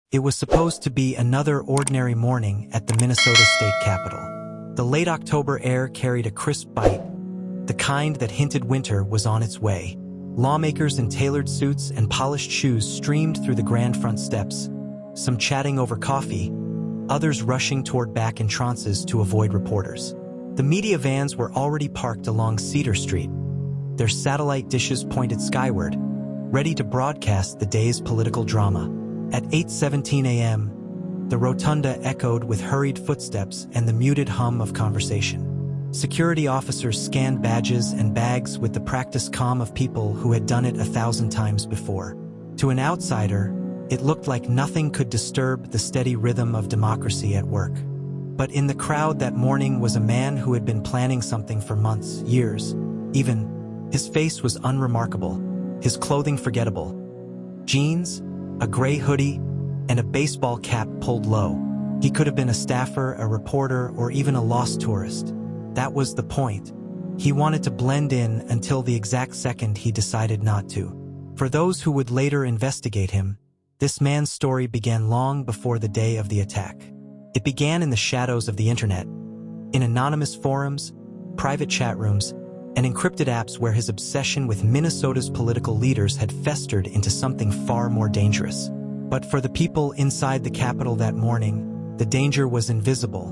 It was supposed to be another ordinary morning at the Minnesota State Capitol. The late October air carried a crisp bite, the kind that hinted winter was on its way. Lawmakers in tailored suits and polished shoes streamed through the grand front steps, some chatting over coffee, others rushing toward back entrances to avoid reporters. The media vans were already parked along Cedar Street, their satellite dishes pointed skyward, ready to broadcast the day's political drama. At 8:17 a.m., the rotunda echoed with hurried footsteps and the muted hum of conversation. Security officers scanned badges and bags with the practiced calm of people who had done it 1,000 times before. To an outsider, it looked like nothing could disturb the steady rhythm of democracy at work. But in the crowd that morning was a man who had been planning something for months, years, even. His face was unremarkable, his clothing forgettable. Jeans, a gray hoodie, and a baseball cap pulled low. He could have been a staffer, a reporter, or even a lost tourist. That was the point. He wanted to blend in until the exact second he decided not to. For those who would later investigate him, this man's story began long before the day of the attack. It began in the shadows of the internet, in anonymous forums, private chat rooms, and encrypted apps where his obsession with Minnesota's political leaders had festered into something far more dangerous. But for the people inside the Capitol that morning, the danger was invisible,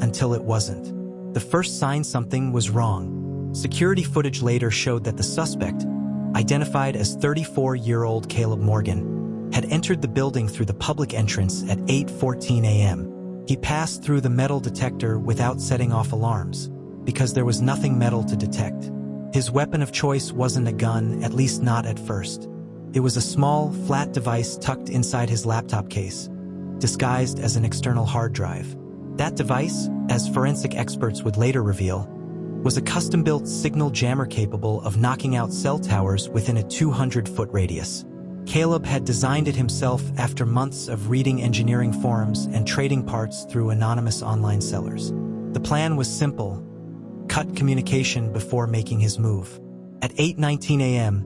until it wasn't. The first sign something was wrong. Security footage later showed that the suspect, identified as 34-year-old Caleb Morgan, had entered the building through the public entrance at 8:14 a.m. He passed through the metal detector without setting off alarms, because there was nothing metal to detect. His weapon of choice wasn't a gun, at least not at first. It was a small, flat device tucked inside his laptop case, disguised as an external hard drive. That device, as forensic experts would later reveal, was a custom-built signal jammer capable of knocking out cell towers within a 200-foot radius. Caleb had designed it himself after months of reading engineering forums and trading parts through anonymous online sellers. The plan was simple: cut communication before making his move. At 8:19 a.m.,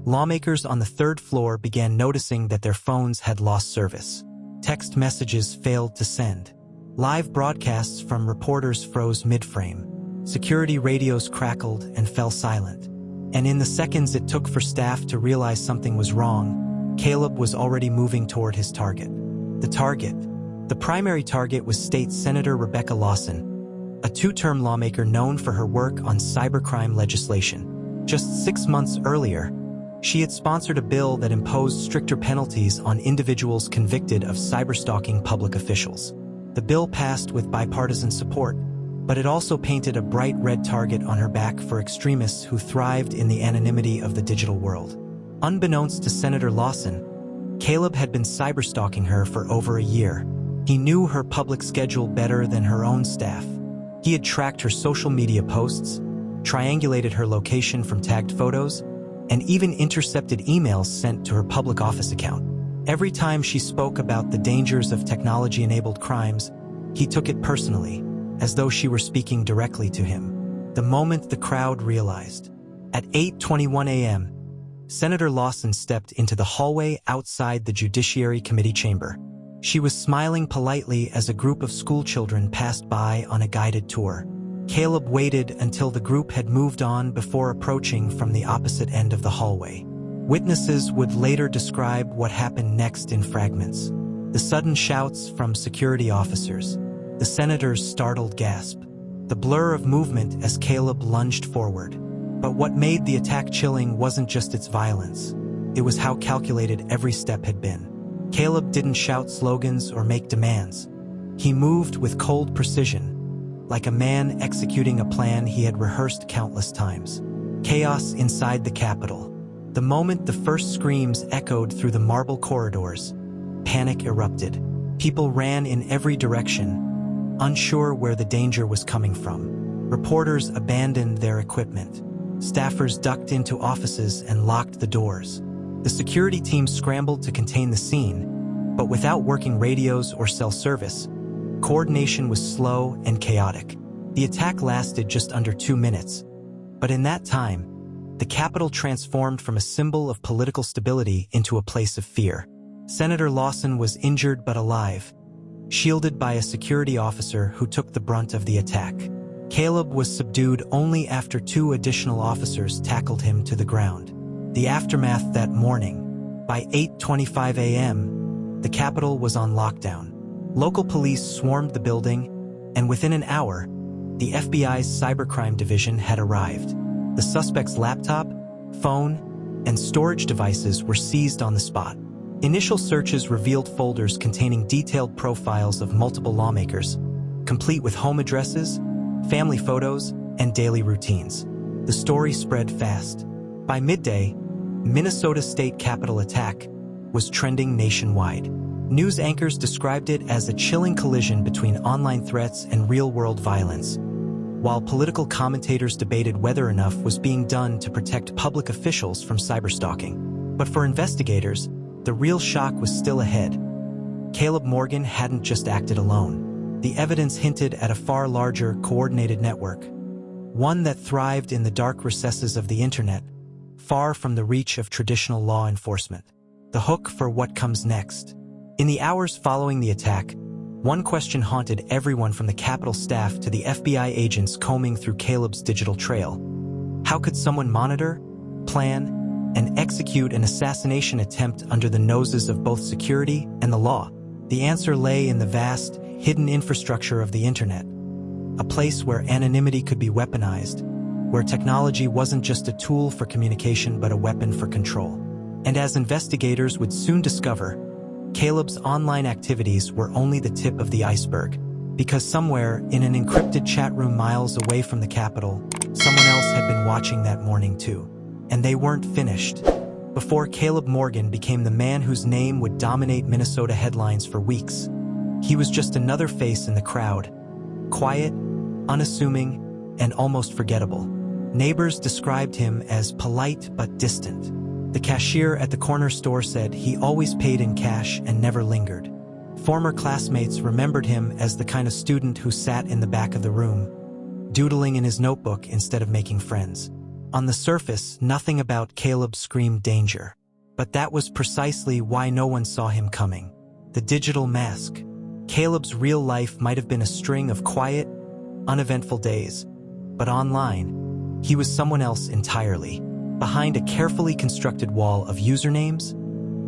lawmakers on the third floor began noticing that their phones had lost service. Text messages failed to send. Live broadcasts from reporters froze mid-frame. Security radios crackled and fell silent. And in the seconds it took for staff to realize something was wrong, Caleb was already moving toward his target. The primary target was State Senator Rebecca Lawson, a two-term lawmaker known for her work on cybercrime legislation. Just 6 months earlier, she had sponsored a bill that imposed stricter penalties on individuals convicted of cyberstalking public officials. The bill passed with bipartisan support, but it also painted a bright red target on her back for extremists who thrived in the anonymity of the digital world. Unbeknownst to Senator Lawson, Caleb had been cyberstalking her for over a year. He knew her public schedule better than her own staff. He had tracked her social media posts, triangulated her location from tagged photos, and even intercepted emails sent to her public office account. Every time she spoke about the dangers of technology-enabled crimes, he took it personally, as though she were speaking directly to him. The moment the crowd realized. At 8:21 a.m., Senator Lawson stepped into the hallway outside the Judiciary Committee chamber. She was smiling politely as a group of schoolchildren passed by on a guided tour. Caleb waited until the group had moved on before approaching from the opposite end of the hallway. Witnesses would later describe what happened next in fragments. The sudden shouts from security officers, the senator's startled gasp, the blur of movement as Caleb lunged forward. But what made the attack chilling wasn't just its violence. It was how calculated every step had been. Caleb didn't shout slogans or make demands. He moved with cold precision, like a man executing a plan he had rehearsed countless times. Chaos inside the Capitol. The moment the first screams echoed through the marble corridors, panic erupted. People ran in every direction, unsure where the danger was coming from. Reporters abandoned their equipment. Staffers ducked into offices and locked the doors. The security team scrambled to contain the scene, but without working radios or cell service, coordination was slow and chaotic. The attack lasted just under 2 minutes, but in that time, the Capitol transformed from a symbol of political stability into a place of fear. Senator Lawson was injured but alive, shielded by a security officer who took the brunt of the attack. Caleb was subdued only after 2 additional officers tackled him to the ground. The aftermath that morning. By 8:25 a.m., the Capitol was on lockdown. Local police swarmed the building, and within an hour, the FBI's cybercrime division had arrived. The suspect's laptop, phone, and storage devices were seized on the spot. Initial searches revealed folders containing detailed profiles of multiple lawmakers, complete with home addresses, family photos, and daily routines. The story spread fast. By midday, Minnesota State Capitol attack was trending nationwide. News anchors described it as a chilling collision between online threats and real-world violence, while political commentators debated whether enough was being done to protect public officials from cyberstalking. But for investigators, the real shock was still ahead. Caleb Morgan hadn't just acted alone. The evidence hinted at a far larger, coordinated network, one that thrived in the dark recesses of the internet, far from the reach of traditional law enforcement. The hook for what comes next. In the hours following the attack, one question haunted everyone from the Capitol staff to the FBI agents combing through Caleb's digital trail. How could someone monitor, plan, and execute an assassination attempt under the noses of both security and the law? The answer lay in the vast, hidden infrastructure of the internet, a place where anonymity could be weaponized, where technology wasn't just a tool for communication but a weapon for control. And as investigators would soon discover, Caleb's online activities were only the tip of the iceberg, because somewhere in an encrypted chat room miles away from the Capitol, someone else had been watching that morning too. And they weren't finished. Before Caleb Morgan became the man whose name would dominate Minnesota headlines for weeks, he was just another face in the crowd, quiet, unassuming, and almost forgettable. Neighbors described him as polite but distant. The cashier at the corner store said he always paid in cash and never lingered. Former classmates remembered him as the kind of student who sat in the back of the room, doodling in his notebook instead of making friends. On the surface, nothing about Caleb screamed danger. But that was precisely why no one saw him coming. The digital mask. Caleb's real life might have been a string of quiet, uneventful days. But online, he was someone else entirely. Behind a carefully constructed wall of usernames,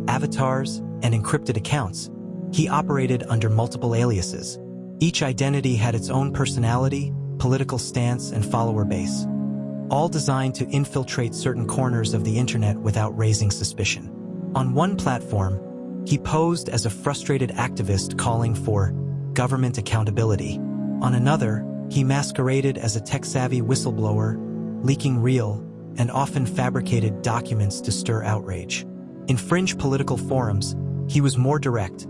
avatars, and encrypted accounts, he operated under multiple aliases. Each identity had its own personality, political stance, and follower base, all designed to infiltrate certain corners of the internet without raising suspicion. On one platform, he posed as a frustrated activist calling for government accountability. On another, he masqueraded as a tech-savvy whistleblower, leaking real and often fabricated documents to stir outrage. In fringe political forums, he was more direct,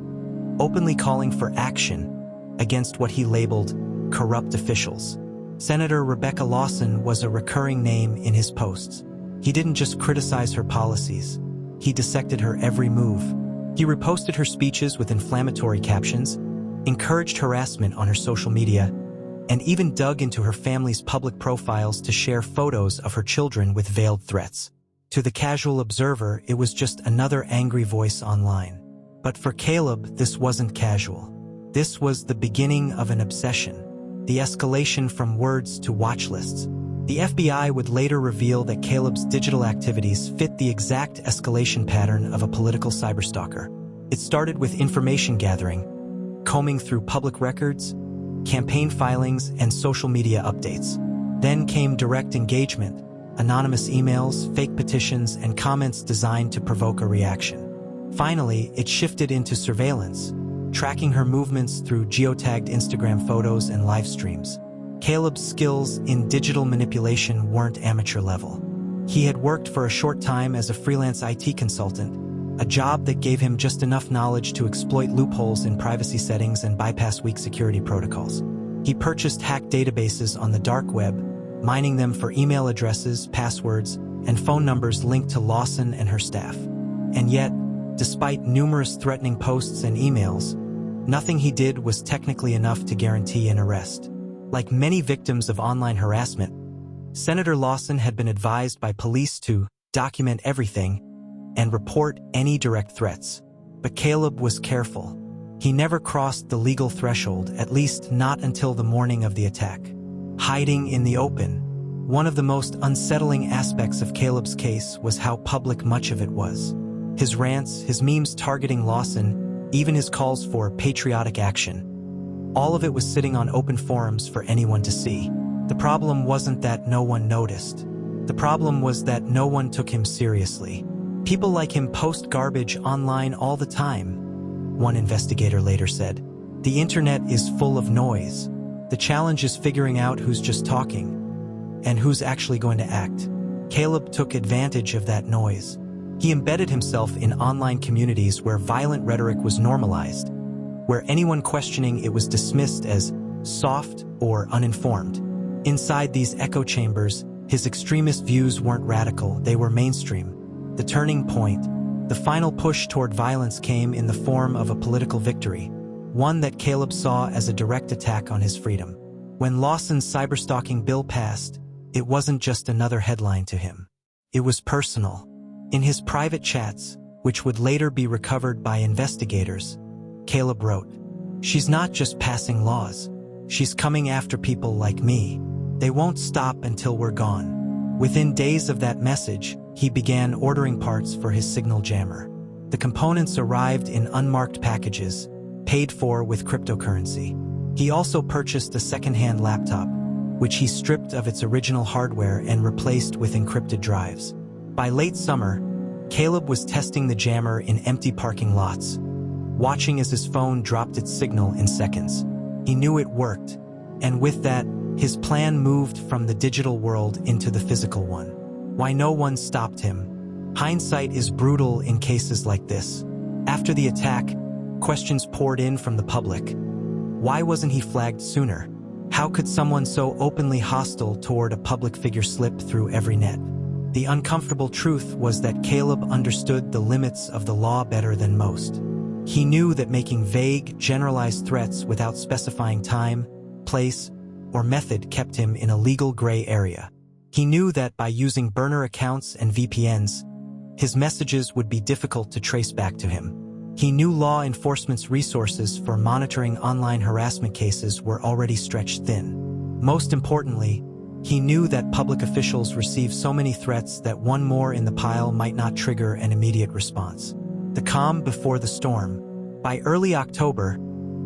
openly calling for action against what he labeled corrupt officials. Senator Rebecca Lawson was a recurring name in his posts. He didn't just criticize her policies, he dissected her every move. He reposted her speeches with inflammatory captions, encouraged harassment on her social media, and even dug into her family's public profiles to share photos of her children with veiled threats. To the casual observer, it was just another angry voice online. But for Caleb, this wasn't casual. This was the beginning of an obsession, the escalation from words to watch lists. The FBI would later reveal that Caleb's digital activities fit the exact escalation pattern of a political cyberstalker. It started with information gathering, combing through public records, campaign filings, and social media updates. Then came direct engagement, anonymous emails, fake petitions, and comments designed to provoke a reaction. Finally, it shifted into surveillance, tracking her movements through geotagged Instagram photos and live streams. Caleb's skills in digital manipulation weren't amateur level. He had worked for a short time as a freelance IT consultant, a job that gave him just enough knowledge to exploit loopholes in privacy settings and bypass weak security protocols. He purchased hacked databases on the dark web, mining them for email addresses, passwords, and phone numbers linked to Lawson and her staff. And yet, despite numerous threatening posts and emails, nothing he did was technically enough to guarantee an arrest. Like many victims of online harassment, Senator Lawson had been advised by police to document everything and report any direct threats. But Caleb was careful. He never crossed the legal threshold, at least not until the morning of the attack. Hiding in the open. One of the most unsettling aspects of Caleb's case was how public much of it was. His rants, his memes targeting Lawson, even his calls for patriotic action. All of it was sitting on open forums for anyone to see. The problem wasn't that no one noticed. The problem was that no one took him seriously. People like him post garbage online all the time, one investigator later said. The internet is full of noise. The challenge is figuring out who's just talking and who's actually going to act. Caleb took advantage of that noise. He embedded himself in online communities where violent rhetoric was normalized, where anyone questioning it was dismissed as soft or uninformed. Inside these echo chambers, his extremist views weren't radical, they were mainstream. The turning point, the final push toward violence came in the form of a political victory, one that Caleb saw as a direct attack on his freedom. When Lawson's cyberstalking bill passed, it wasn't just another headline to him. It was personal. In his private chats, which would later be recovered by investigators, Caleb wrote, "She's not just passing laws. She's coming after people like me. They won't stop until we're gone." Within days of that message, he began ordering parts for his signal jammer. The components arrived in unmarked packages, paid for with cryptocurrency. He also purchased a second-hand laptop, which he stripped of its original hardware and replaced with encrypted drives. By late summer, Caleb was testing the jammer in empty parking lots, watching as his phone dropped its signal in seconds. He knew it worked, and with that, his plan moved from the digital world into the physical one. Why no one stopped him? Hindsight is brutal in cases like this. After the attack, questions poured in from the public. Why wasn't he flagged sooner? How could someone so openly hostile toward a public figure slip through every net? The uncomfortable truth was that Caleb understood the limits of the law better than most. He knew that making vague, generalized threats without specifying time, place, or method kept him in a legal gray area. He knew that by using burner accounts and VPNs, his messages would be difficult to trace back to him. He knew law enforcement's resources for monitoring online harassment cases were already stretched thin. Most importantly, he knew that public officials receive so many threats that one more in the pile might not trigger an immediate response. The calm before the storm. By early October,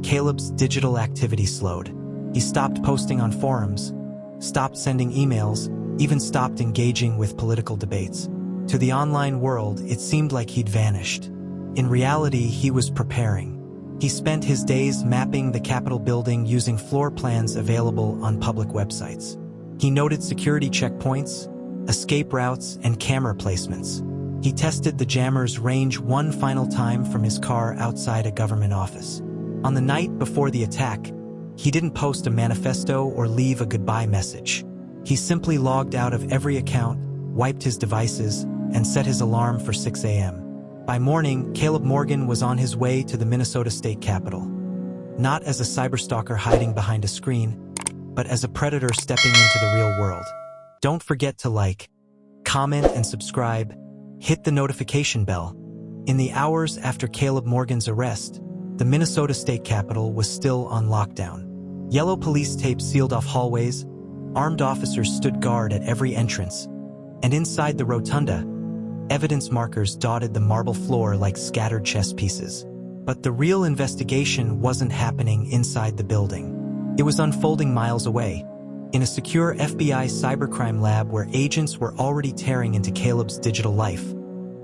Caleb's digital activity slowed. He stopped posting on forums, stopped sending emails, even stopped engaging with political debates. To the online world, it seemed like he'd vanished. In reality, he was preparing. He spent his days mapping the Capitol building using floor plans available on public websites. He noted security checkpoints, escape routes, and camera placements. He tested the jammer's range one final time from his car outside a government office. On the night before the attack, he didn't post a manifesto or leave a goodbye message. He simply logged out of every account, wiped his devices, and set his alarm for 6 a.m. By morning, Caleb Morgan was on his way to the Minnesota State Capitol. Not as a cyberstalker hiding behind a screen, but as a predator stepping into the real world. Don't forget to like, comment, and subscribe. Hit the notification bell. In the hours after Caleb Morgan's arrest, the Minnesota State Capitol was still on lockdown. Yellow police tape sealed off hallways, armed officers stood guard at every entrance, and inside the rotunda, evidence markers dotted the marble floor like scattered chess pieces. But the real investigation wasn't happening inside the building. It was unfolding miles away, in a secure FBI cybercrime lab where agents were already tearing into Caleb's digital life,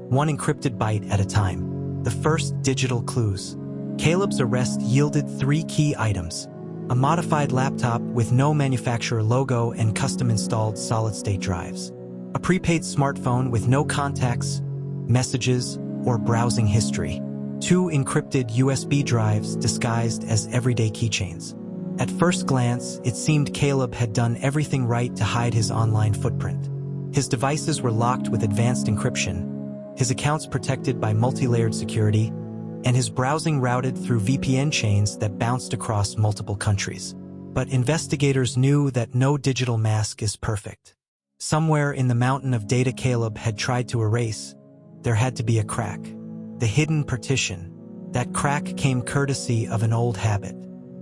one encrypted byte at a time. The first digital clues. Caleb's arrest yielded 3 key items: a modified laptop with no manufacturer logo and custom-installed solid-state drives, a prepaid smartphone with no contacts, messages, or browsing history, 2 encrypted USB drives disguised as everyday keychains. At first glance, it seemed Caleb had done everything right to hide his online footprint. His devices were locked with advanced encryption, his accounts protected by multi-layered security, and his browsing routed through VPN chains that bounced across multiple countries. But investigators knew that no digital mask is perfect. Somewhere in the mountain of data Caleb had tried to erase, there had to be a crack. The hidden partition. That crack came courtesy of an old habit.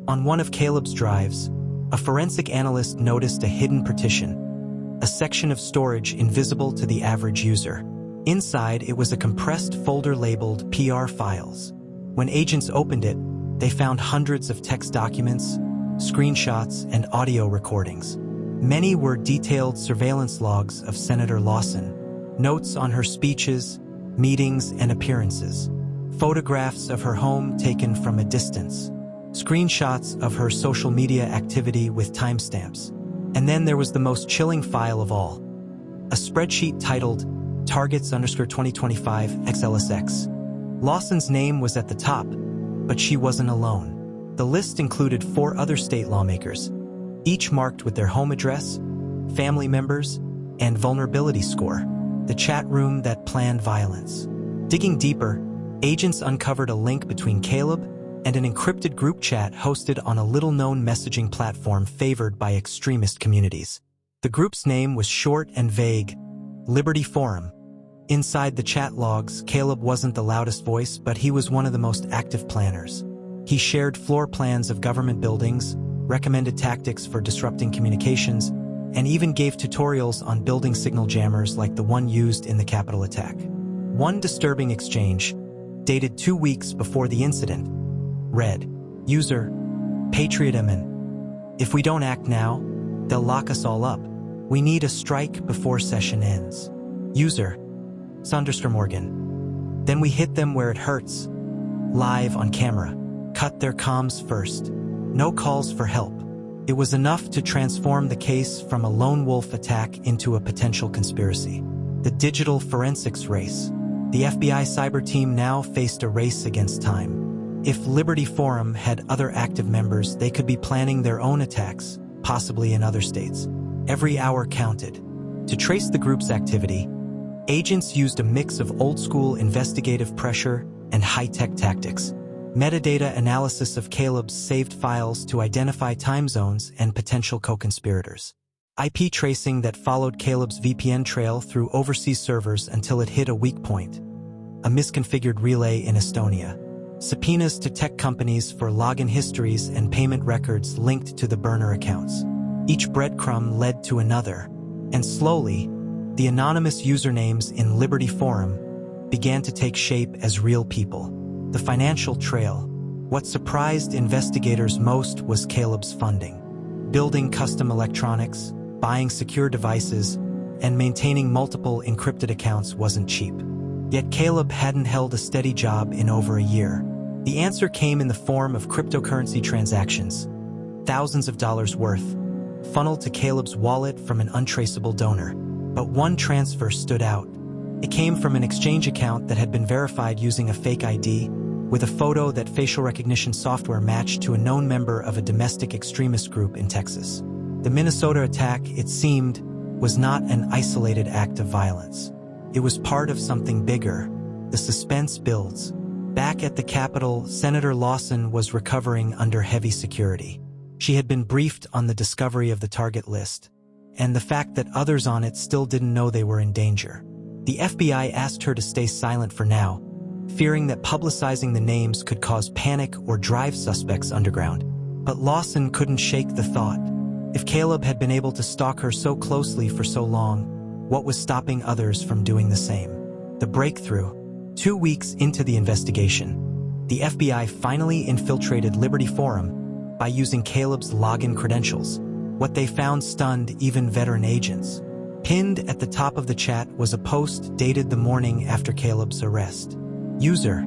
On one of Caleb's drives, a forensic analyst noticed a hidden partition, a section of storage invisible to the average user. Inside, it was a compressed folder labeled PR files. When agents opened it, they found hundreds of text documents, screenshots, and audio recordings. Many were detailed surveillance logs of Senator Lawson, notes on her speeches, meetings, and appearances, photographs of her home taken from a distance, screenshots of her social media activity with timestamps. And then there was the most chilling file of all, a spreadsheet titled Targets_2025 XLSX. Lawson's name was at the top, but she wasn't alone. The list included 4 other state lawmakers, each marked with their home address, family members, and vulnerability score, the chat room that planned violence. Digging deeper, agents uncovered a link between Caleb and an encrypted group chat hosted on a little-known messaging platform favored by extremist communities. The group's name was short and vague, Liberty Forum. Inside the chat logs, Caleb wasn't the loudest voice, but he was one of the most active planners. He shared floor plans of government buildings, recommended tactics for disrupting communications, and even gave tutorials on building signal jammers like the one used in the Capitol attack. One disturbing exchange, dated 2 weeks before the incident, read, "User, Patriot Amen. If we don't act now, they'll lock us all up. We need a strike before session ends. User, Morgan. Then we hit them where it hurts. Live on camera. Cut their comms first. No calls for help." It was enough to transform the case from a lone wolf attack into a potential conspiracy. The digital forensics race. The FBI cyber team now faced a race against time. If Liberty Forum had other active members, they could be planning their own attacks, possibly in other states. Every hour counted. To trace the group's activity, agents used a mix of old-school investigative pressure and high-tech tactics. Metadata analysis of Caleb's saved files to identify time zones and potential co-conspirators. IP tracing that followed Caleb's VPN trail through overseas servers until it hit a weak point. A misconfigured relay in Estonia. Subpoenas to tech companies for login histories and payment records linked to the burner accounts. Each breadcrumb led to another, and slowly, the anonymous usernames in Liberty Forum began to take shape as real people. The financial trail. What surprised investigators most was Caleb's funding. Building custom electronics, buying secure devices, and maintaining multiple encrypted accounts wasn't cheap. Yet Caleb hadn't held a steady job in over a year. The answer came in the form of cryptocurrency transactions, thousands of dollars worth, funneled to Caleb's wallet from an untraceable donor. But one transfer stood out. It came from an exchange account that had been verified using a fake ID, with a photo that facial recognition software matched to a known member of a domestic extremist group in Texas. The Minnesota attack, it seemed, was not an isolated act of violence. It was part of something bigger. The suspense builds. Back at the Capitol, Senator Lawson was recovering under heavy security. She had been briefed on the discovery of the target list, and the fact that others on it still didn't know they were in danger. The FBI asked her to stay silent for now, fearing that publicizing the names could cause panic or drive suspects underground. But Lawson couldn't shake the thought. If Caleb had been able to stalk her so closely for so long, what was stopping others from doing the same? The breakthrough. 2 weeks into the investigation, the FBI finally infiltrated Liberty Forum by using Caleb's login credentials. What they found stunned even veteran agents. Pinned at the top of the chat was a post dated the morning after Caleb's arrest. User,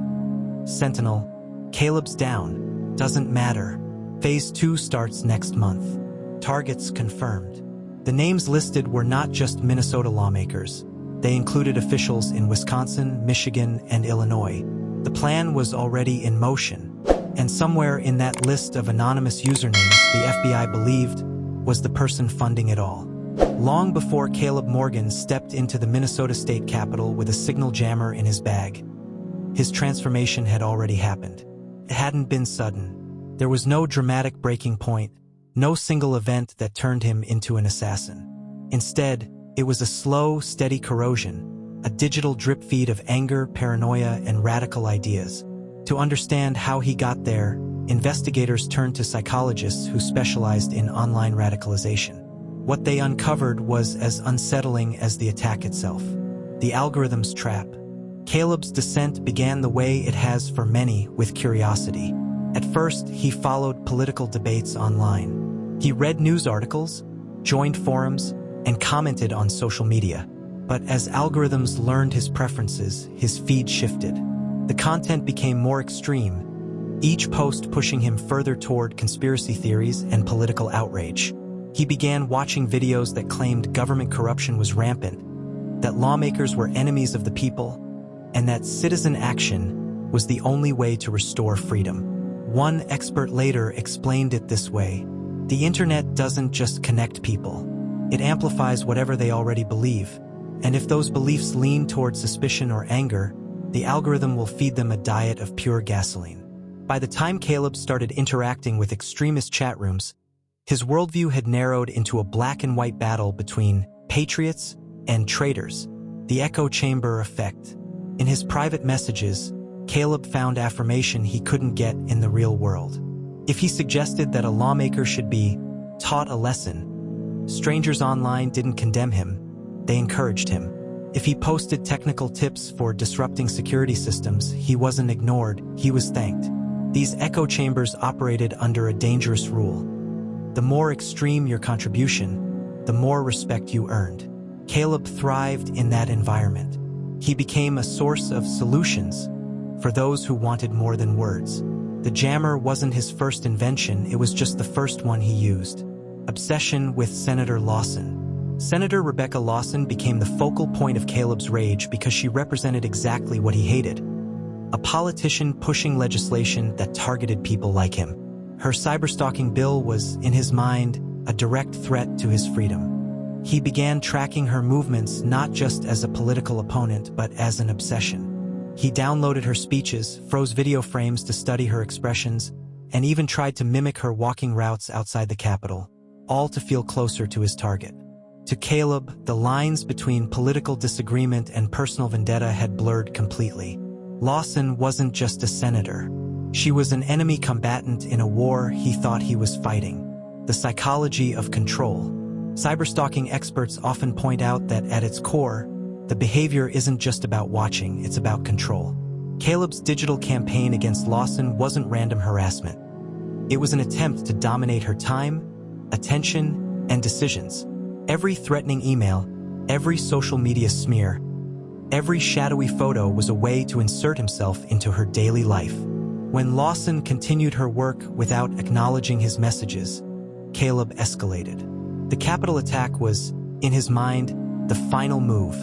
Sentinel, Caleb's down, doesn't matter. Phase 2 starts next month. Targets confirmed. The names listed were not just Minnesota lawmakers. They included officials in Wisconsin, Michigan, and Illinois. The plan was already in motion, and somewhere in that list of anonymous usernames the FBI believed was the person funding it all. Long before Caleb Morgan stepped into the Minnesota State Capitol with a signal jammer in his bag, his transformation had already happened. It hadn't been sudden. There was no dramatic breaking point, no single event that turned him into an assassin. Instead, it was a slow, steady corrosion, a digital drip feed of anger, paranoia, and radical ideas. To understand how he got there, investigators turned to psychologists who specialized in online radicalization. What they uncovered was as unsettling as the attack itself: the algorithm's trap. Caleb's descent began the way it has for many, with curiosity. At first, he followed political debates online. He read news articles, joined forums, and commented on social media. But as algorithms learned his preferences, his feed shifted. The content became more extreme, each post pushing him further toward conspiracy theories and political outrage. He began watching videos that claimed government corruption was rampant, that lawmakers were enemies of the people, and that citizen action was the only way to restore freedom. One expert later explained it this way: the internet doesn't just connect people, it amplifies whatever they already believe, and if those beliefs lean toward suspicion or anger, the algorithm will feed them a diet of pure gasoline. By the time Caleb started interacting with extremist chat rooms, his worldview had narrowed into a black and white battle between patriots and traitors, the echo chamber effect. In his private messages, Caleb found affirmation he couldn't get in the real world. If he suggested that a lawmaker should be taught a lesson, strangers online didn't condemn him, they encouraged him. If he posted technical tips for disrupting security systems, he wasn't ignored, he was thanked. These echo chambers operated under a dangerous rule: the more extreme your contribution, the more respect you earned. Caleb thrived in that environment. He became a source of solutions for those who wanted more than words. The jammer wasn't his first invention, it was just the first one he used. Obsession with Senator Lawson. Senator Rebecca Lawson became the focal point of Caleb's rage because she represented exactly what he hated: a politician pushing legislation that targeted people like him. Her cyberstalking bill was, in his mind, a direct threat to his freedom. He began tracking her movements not just as a political opponent, but as an obsession. He downloaded her speeches, froze video frames to study her expressions, and even tried to mimic her walking routes outside the Capitol, all to feel closer to his target. To Caleb, the lines between political disagreement and personal vendetta had blurred completely. Lawson wasn't just a senator. She was an enemy combatant in a war he thought he was fighting. The psychology of control. Cyberstalking experts often point out that at its core, the behavior isn't just about watching, it's about control. Caleb's digital campaign against Lawson wasn't random harassment. It was an attempt to dominate her time, attention, and decisions. Every threatening email, every social media smear, every shadowy photo was a way to insert himself into her daily life. When Lawson continued her work without acknowledging his messages, Caleb escalated. The Capitol attack was, in his mind, the final move.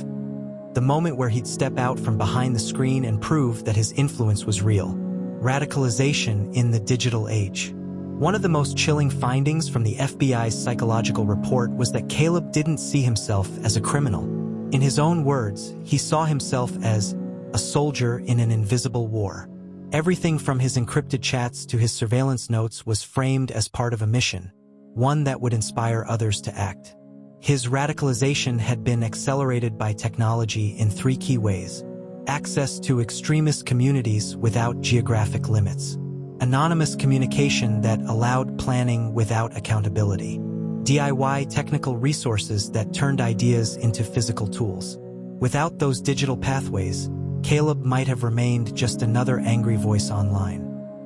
The moment where he'd step out from behind the screen and prove that his influence was real. Radicalization in the digital age. One of the most chilling findings from the FBI's psychological report was that Caleb didn't see himself as a criminal. In his own words, he saw himself as a soldier in an invisible war. Everything from his encrypted chats to his surveillance notes was framed as part of a mission, one that would inspire others to act. His radicalization had been accelerated by technology in three key ways: access to extremist communities without geographic limits, anonymous communication that allowed planning without accountability, DIY technical resources that turned ideas into physical tools. Without those digital pathways, Caleb might have remained just another angry voice online.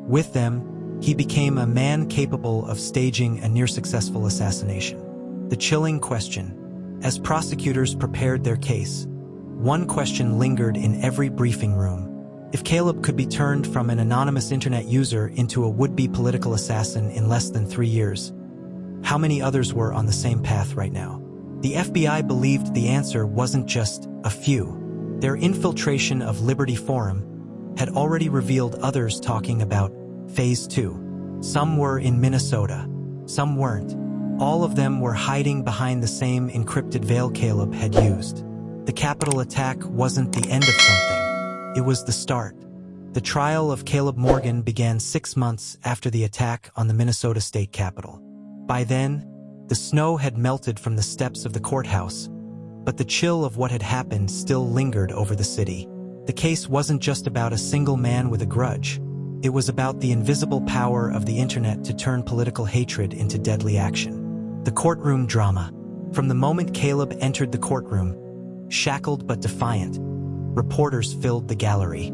With them, he became a man capable of staging a near-successful assassination. The chilling question. As prosecutors prepared their case, one question lingered in every briefing room. If Caleb could be turned from an anonymous internet user into a would-be political assassin in less than 3 years, how many others were on the same path right now? The FBI believed the answer wasn't just a few. Their infiltration of Liberty Forum had already revealed others talking about Phase 2. Some were in Minnesota, some weren't. All of them were hiding behind the same encrypted veil Caleb had used. The Capitol attack wasn't the end of something. It was the start. The trial of Caleb Morgan began 6 months after the attack on the Minnesota State Capitol. By then, the snow had melted from the steps of the courthouse, but the chill of what had happened still lingered over the city. The case wasn't just about a single man with a grudge. It was about the invisible power of the internet to turn political hatred into deadly action. The courtroom drama. From the moment Caleb entered the courtroom, shackled but defiant, reporters filled the gallery.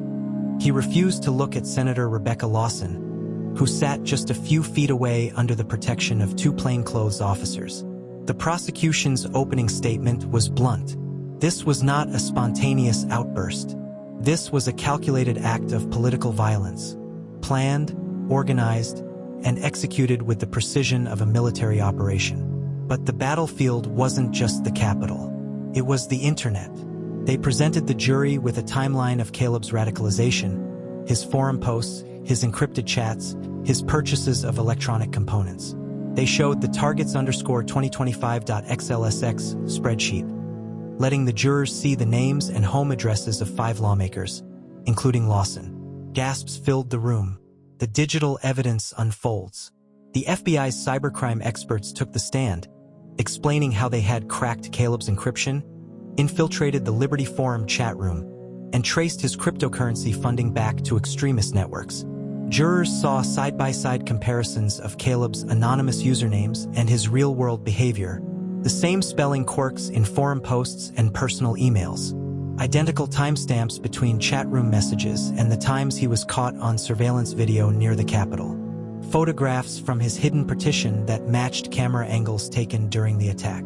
He refused to look at Senator Rebecca Lawson, who sat just a few feet away under the protection of two plainclothes officers. The prosecution's opening statement was blunt. This was not a spontaneous outburst. This was a calculated act of political violence, planned, organized, and executed with the precision of a military operation. But the battlefield wasn't just the Capitol. It was the internet. They presented the jury with a timeline of Caleb's radicalization, his forum posts, his encrypted chats, his purchases of electronic components. They showed the targets_2025.xlsx spreadsheet, letting the jurors see the names and home addresses of 5 lawmakers, including Lawson. Gasps filled the room. The digital evidence unfolds. The FBI's cybercrime experts took the stand, explaining how they had cracked Caleb's encryption, infiltrated the Liberty Forum chat room, and traced his cryptocurrency funding back to extremist networks. Jurors saw side-by-side comparisons of Caleb's anonymous usernames and his real-world behavior, the same spelling quirks in forum posts and personal emails, identical timestamps between chat room messages and the times he was caught on surveillance video near the Capitol, photographs from his hidden partition that matched camera angles taken during the attack.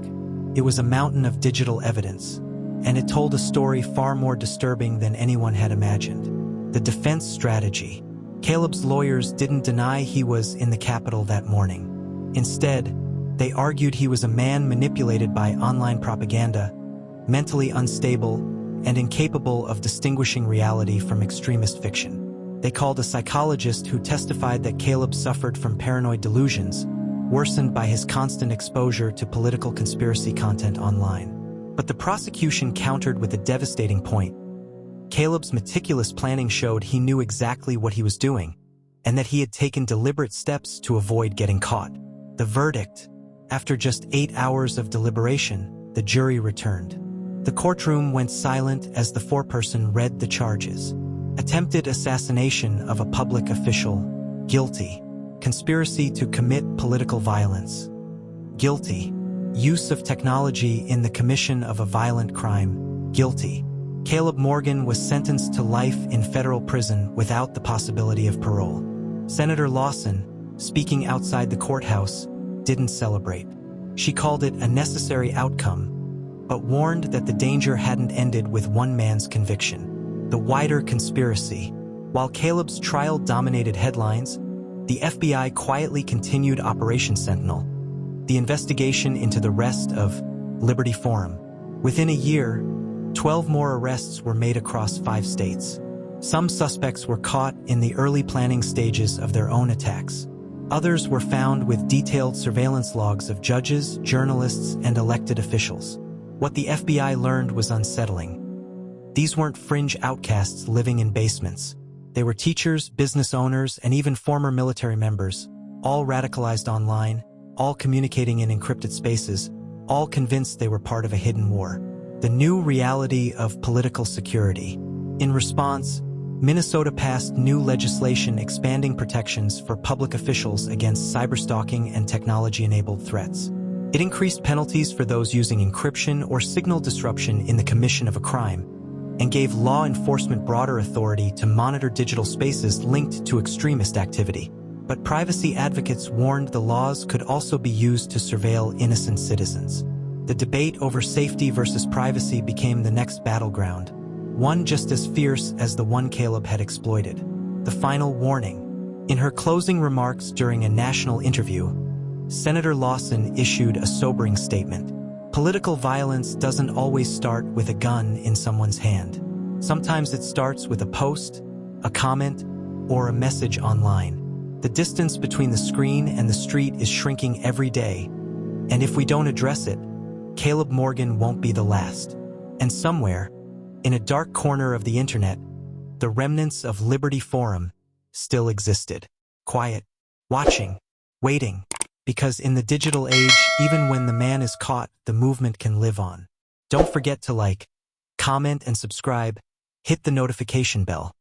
It was a mountain of digital evidence, and it told a story far more disturbing than anyone had imagined. The defense strategy. Caleb's lawyers didn't deny he was in the Capitol that morning. Instead, they argued he was a man manipulated by online propaganda, mentally unstable, and incapable of distinguishing reality from extremist fiction. They called a psychologist who testified that Caleb suffered from paranoid delusions, worsened by his constant exposure to political conspiracy content online. But the prosecution countered with a devastating point. Caleb's meticulous planning showed he knew exactly what he was doing, and that he had taken deliberate steps to avoid getting caught. The verdict. After just 8 hours of deliberation, the jury returned. The courtroom went silent as the foreperson read the charges. Attempted assassination of a public official, guilty. Conspiracy to commit political violence, guilty. Use of technology in the commission of a violent crime, guilty. Caleb Morgan was sentenced to life in federal prison without the possibility of parole. Senator Lawson, speaking outside the courthouse, didn't celebrate. She called it a necessary outcome, but warned that the danger hadn't ended with one man's conviction. The wider conspiracy. While Caleb's trial dominated headlines, the FBI quietly continued Operation Sentinel, the investigation into the rest of Liberty Forum. Within a year, 12 more arrests were made across 5 states. Some suspects were caught in the early planning stages of their own attacks. Others were found with detailed surveillance logs of judges, journalists, and elected officials. What the FBI learned was unsettling. These weren't fringe outcasts living in basements. They were teachers, business owners, and even former military members, all radicalized online, all communicating in encrypted spaces, all convinced they were part of a hidden war. The new reality of political security. In response, Minnesota passed new legislation expanding protections for public officials against cyberstalking and technology-enabled threats. It increased penalties for those using encryption or signal disruption in the commission of a crime, and gave law enforcement broader authority to monitor digital spaces linked to extremist activity. But privacy advocates warned the laws could also be used to surveil innocent citizens. The debate over safety versus privacy became the next battleground, one just as fierce as the one Caleb had exploited. The final warning. In her closing remarks during a national interview, Senator Lawson issued a sobering statement. Political violence doesn't always start with a gun in someone's hand. Sometimes it starts with a post, a comment, or a message online. The distance between the screen and the street is shrinking every day, and if we don't address it, Caleb Morgan won't be the last. And somewhere, in a dark corner of the internet, the remnants of Liberty Forum still existed. Quiet, watching, waiting. Because in the digital age, even when the man is caught, the movement can live on. Don't forget to like, comment, and subscribe. Hit the notification bell.